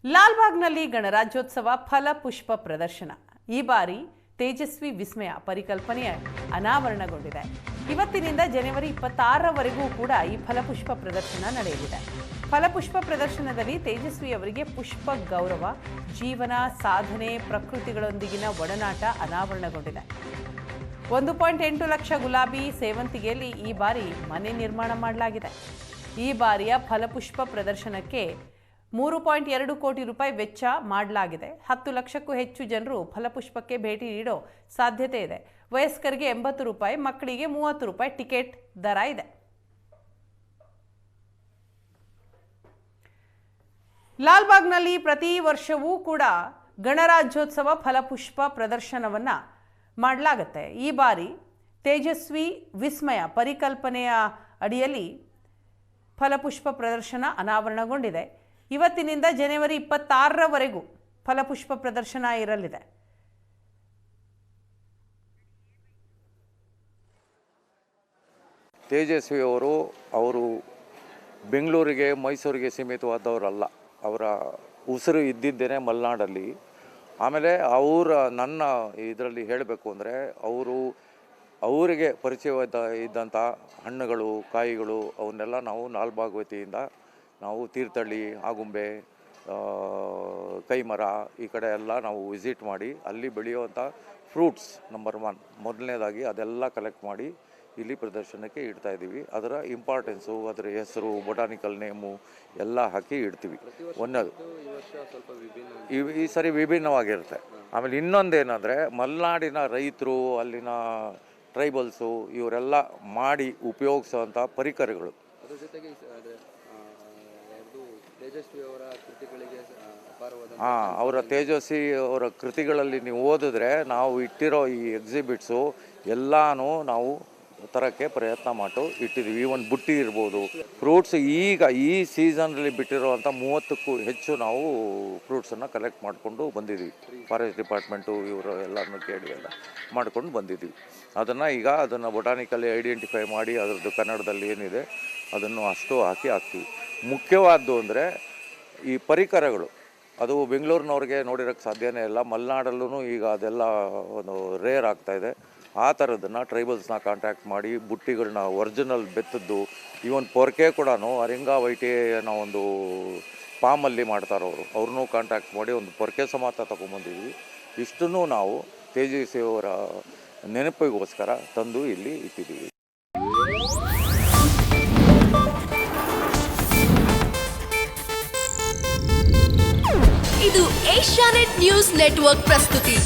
ಲಾಲ್ಬಾಗ್ನಲ್ಲಿ ಗಣರಾಜ್ಯೋತ್ಸವ ಫಲಪುಷ್ಪ ಪ್ರದರ್ಶನ. ಈ ಬಾರಿ ತೇಜಸ್ವಿ ವಿಸ್ಮಯ ಪರಿಕಲ್ಪನೆಯ ಅನಾವರಣಗೊಂಡಿದೆ. ಇವತ್ತಿನಿಂದ ಜನವರಿ 26ರವರೆಗೂ ಕೂಡ ಈ ಫಲಪುಷ್ಪ ಪ್ರದರ್ಶನ ನಡೆಯಲಿದೆ. ಫಲಪುಷ್ಪ ಪ್ರದರ್ಶನದಲ್ಲಿ ತೇಜಸ್ವಿ ಅವರಿಗೆ ಪುಷ್ಪ ಗೌರವ, ಜೀವನ, ಸಾಧನೆ, ಪ್ರಕೃತಿಗಳೊಂದಿಗಿನ ಒಡನಾಟ ಅನಾವರಣಗೊಂಡಿದೆ. 1.8 ಲಕ್ಷ ಗುಲಾಬಿ ಸೇವಂತಿಗೆಯಲ್ಲಿ ಈ ಬಾರಿ ಮನೆ ನಿರ್ಮಾಣ ಮಾಡಲಾಗಿದೆ. ಈ ಬಾರಿಯ ಫಲಪುಷ್ಪ ಪ್ರದರ್ಶನಕ್ಕೆ 3.2 ಕೋಟಿ ರೂಪಾಯಿ ವೆಚ್ಚ ಮಾಡಲಾಗಿದೆ. 10 ಲಕ್ಷಕ್ಕೂ ಹೆಚ್ಚು ಜನರು ಫಲಪುಷ್ಪಕ್ಕೆ ಭೇಟಿ ನೀಡೋ ಸಾಧ್ಯತೆ ಇದೆ. ವಯಸ್ಕರಿಗೆ 80 ರೂಪಾಯಿ, ಮಕ್ಕಳಿಗೆ 30 ರೂಪಾಯಿ ಟಿಕೆಟ್ ದರ ಇದೆ. ಲಾಲ್ಬಾಗ್ನಲ್ಲಿ ಪ್ರತಿ ವರ್ಷವೂ ಕೂಡ ಗಣರಾಜ್ಯೋತ್ಸವ ಫಲಪುಷ್ಪ ಪ್ರದರ್ಶನವನ್ನು ಮಾಡಲಾಗುತ್ತೆ. ಈ ಬಾರಿ ತೇಜಸ್ವಿ ವಿಸ್ಮಯ ಪರಿಕಲ್ಪನೆಯ ಅಡಿಯಲ್ಲಿ ಫಲಪುಷ್ಪ ಪ್ರದರ್ಶನ ಅನಾವರಣಗೊಂಡಿದೆ. ಇವತ್ತಿನಿಂದ ಜನವರಿ 26ರವರೆಗೂ ಫಲಪುಷ್ಪ ಪ್ರದರ್ಶನ ಇರಲಿದೆ. ತೇಜಸ್ವಿ ಅವರು ಬೆಂಗಳೂರಿಗೆ ಮೈಸೂರಿಗೆ ಸೀಮಿತವಾದವರಲ್ಲ. ಅವರ ಉಸಿರು ಇದ್ದಿದ್ದೇನೆ ಮಲೆನಾಡಲ್ಲಿ. ಆಮೇಲೆ ನನ್ನ ಇದರಲ್ಲಿ ಹೇಳಬೇಕು ಅಂದರೆ ಅವರಿಗೆ ಪರಿಚಯವಿದ್ದಂಥ ಹಣ್ಣುಗಳು, ಕಾಯಿಗಳು ಅವನ್ನೆಲ್ಲ ನಾವು ಲಾಲ್ಬಾಗ್ ವತಿಯಿಂದ ನಾವು ತೀರ್ಥಹಳ್ಳಿ, ಆಗುಂಬೆ, ಕೈಮರ ಈ ಕಡೆ ಎಲ್ಲ ನಾವು ವಿಸಿಟ್ ಮಾಡಿ ಅಲ್ಲಿ ಬೆಳೆಯುವಂಥ ಫ್ರೂಟ್ಸ್ ನಂಬರ್ 1 ಮೊದಲನೇದಾಗಿ ಅದೆಲ್ಲ ಕಲೆಕ್ಟ್ ಮಾಡಿ ಇಲ್ಲಿ ಪ್ರದರ್ಶನಕ್ಕೆ ಇಡ್ತಾ ಇದ್ದೀವಿ. ಅದರ ಇಂಪಾರ್ಟೆನ್ಸು, ಅದರ ಹೆಸರು, ಬೊಟಾನಿಕಲ್ ನೇಮು ಎಲ್ಲ ಹಾಕಿ ಇಡ್ತೀವಿ. ಒಂದದು ಈ ಸರಿ ವಿಭಿನ್ನವಾಗಿರುತ್ತೆ. ಆಮೇಲೆ ಇನ್ನೊಂದೇನೆಂದರೆ ಮಲೆನಾಡಿನ ರೈತರು, ಅಲ್ಲಿನ ಟ್ರೈಬಲ್ಸು ಇವರೆಲ್ಲ ಮಾಡಿ ಉಪಯೋಗಿಸುವಂಥ ಪರಿಕರಗಳು. ಅವರ ತೇಜಸ್ವಿ ಅವರ ಕೃತಿಗಳಲ್ಲಿ ನೀವು ಓದಿದ್ರೆ ನಾವು ಇಟ್ಟಿರೋ ಈ ಎಕ್ಸಿಬಿಟ್ಸು ಎಲ್ಲನೂ ನಾವು ತರಕ್ಕೆ ಪ್ರಯತ್ನ ಮಾಡಿ ಇಟ್ಟಿದ್ದೀವಿ. ಈವನ್ ಬುಟ್ಟಿ ಇರ್ಬೋದು, ಫ್ರೂಟ್ಸ್ ಈಗ ಈ ಸೀಸನ್ನಲ್ಲಿ ಬಿಟ್ಟಿರೋವಂಥ 30ಕ್ಕೂ ಹೆಚ್ಚು ನಾವು ಫ್ರೂಟ್ಸನ್ನು ಕಲೆಕ್ಟ್ ಮಾಡಿಕೊಂಡು ಬಂದಿದ್ದೀವಿ. ಫಾರೆಸ್ಟ್ ಡಿಪಾರ್ಟ್ಮೆಂಟು ಇವರು ಎಲ್ಲರನ್ನೂ ಕೇಳಿ ಎಲ್ಲ ಮಾಡ್ಕೊಂಡು ಬಂದಿದ್ದೀವಿ. ಅದನ್ನು ಬೊಟಾನಿಕಲ್ಲಿ ಐಡೆಂಟಿಫೈ ಮಾಡಿ ಅದರದ್ದು ಕನ್ನಡದಲ್ಲಿ ಏನಿದೆ ಅದನ್ನು ಅಷ್ಟು ಹಾಕ್ತೀವಿ. ಮುಖ್ಯವಾದ್ದು ಅಂದರೆ ಈ ಪರಿಕರಗಳು, ಅದು ಬೆಂಗಳೂರಿನವ್ರಿಗೆ ನೋಡಿರೋಕ್ಕೆ ಸಾಧ್ಯನೇ ಇಲ್ಲ. ಮಲೆನಾಡಲ್ಲೂ ಈಗ ಅದೆಲ್ಲ ಒಂದು ರೇರ್ ಆಗ್ತಾಯಿದೆ. ಆ ಥರದನ್ನು ಟ್ರೈಬಲ್ಸ್ನ ಕಾಂಟ್ಯಾಕ್ಟ್ ಮಾಡಿ ಬುಟ್ಟಿಗಳನ್ನ ಒರಿಜಿನಲ್ ಬೆತ್ತದ್ದು, ಈವನ್ ಪೊರ್ಕೆ ಕೂಡ ಅರಿಂಗಾ ವೈಟೆ ಅನ್ನೋ ಒಂದು ಪಾಮಲ್ಲಿ ಮಾಡ್ತಾರವರು, ಅವ್ರನ್ನೂ ಕಾಂಟ್ಯಾಕ್ಟ್ ಮಾಡಿ ಒಂದು ಪೊರ್ಕೆ ಸಮಾತ ತೊಗೊಂಬಂದಿದ್ವಿ. ಇಷ್ಟನ್ನು ನಾವು ತೇಜಸ್ವಿಯವರ ನೆನಪಿಗೋಸ್ಕರ ತಂದು ಇಲ್ಲಿ ಇಟ್ಟಿದ್ದೀವಿ. ಇದು ಏಷ್ಯಾನೆಟ್ ನ್ಯೂಸ್ ನೆಟ್ವರ್ಕ್ ಪ್ರಸ್ತುತಿ.